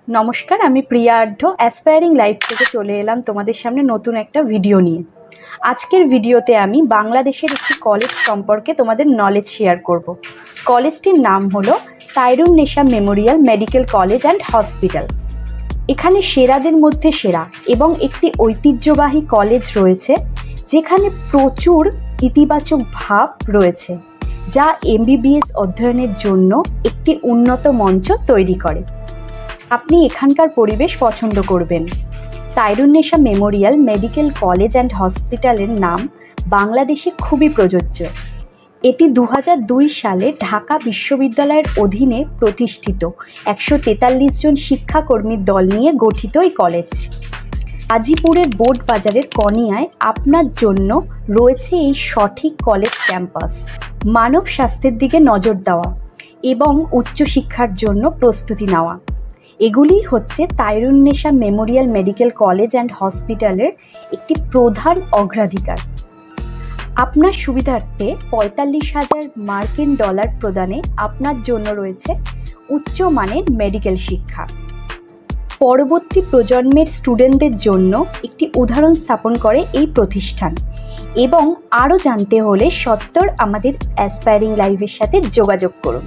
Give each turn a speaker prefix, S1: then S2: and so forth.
S1: নমস্কার, আমি প্রিয়া Adhya aspiring life থেকে চলে এলাম তোমাদের সামনে নতুন একটা ভিডিও নিয়ে। আজকের ভিডিওতে আমি বাংলাদেশের একটি কলেজ সম্পর্কে তোমাদের নলেজ শেয়ার করব। কলেজটির নাম হলো Tairunnessa memorial medical college and hospital. এখানে সেরাদের মধ্যে সেরা এবং একটি ঐতিহ্যবাহী কলেজ রয়েছে যেখানে প্রচুর ইতিবাচক ভাব রয়েছে, যা এমবিবিএস অধ্যয়নের জন্য একটি উন্নত মঞ্চ তৈরি করে। আপনি এখানকার পরিবেশ পছন্দ করবেন। তাইরুন্নেসা মেমোরিয়াল মেডিকেল কলেজ অ্যান্ড হসপিটালের নাম বাংলাদেশে খুবই প্রযোজ্য। এটি 2002 সালে ঢাকা বিশ্ববিদ্যালয়ের অধীনে প্রতিষ্ঠিত 143 জন শিক্ষাকর্মীর দল নিয়ে গঠিত এই কলেজ। গাজীপুরের বোর্ড বাজারের কনিয়ায় আপনার জন্য রয়েছে এই সঠিক কলেজ ক্যাম্পাস। মানব স্বাস্থ্যের দিকে নজর দেওয়া এবং উচ্চশিক্ষার জন্য প্রস্তুতি নেওয়া, এগুলি হচ্ছে তাইরুন্নেসা মেমোরিয়াল মেডিকেল কলেজ অ্যান্ড হসপিটালের একটি প্রধান অগ্রাধিকার। আপনার সুবিধার্থে 45,000 মার্কিন ডলার প্রদানে আপনার জন্য রয়েছে উচ্চমানের মেডিকেল শিক্ষা। পরবর্তী প্রজন্মের স্টুডেন্টদের জন্য একটি উদাহরণ স্থাপন করে এই প্রতিষ্ঠান। এবং আরও জানতে হলে সত্বর আমাদের অ্যাসপায়ারিং লাইফের সাথে যোগাযোগ করুন।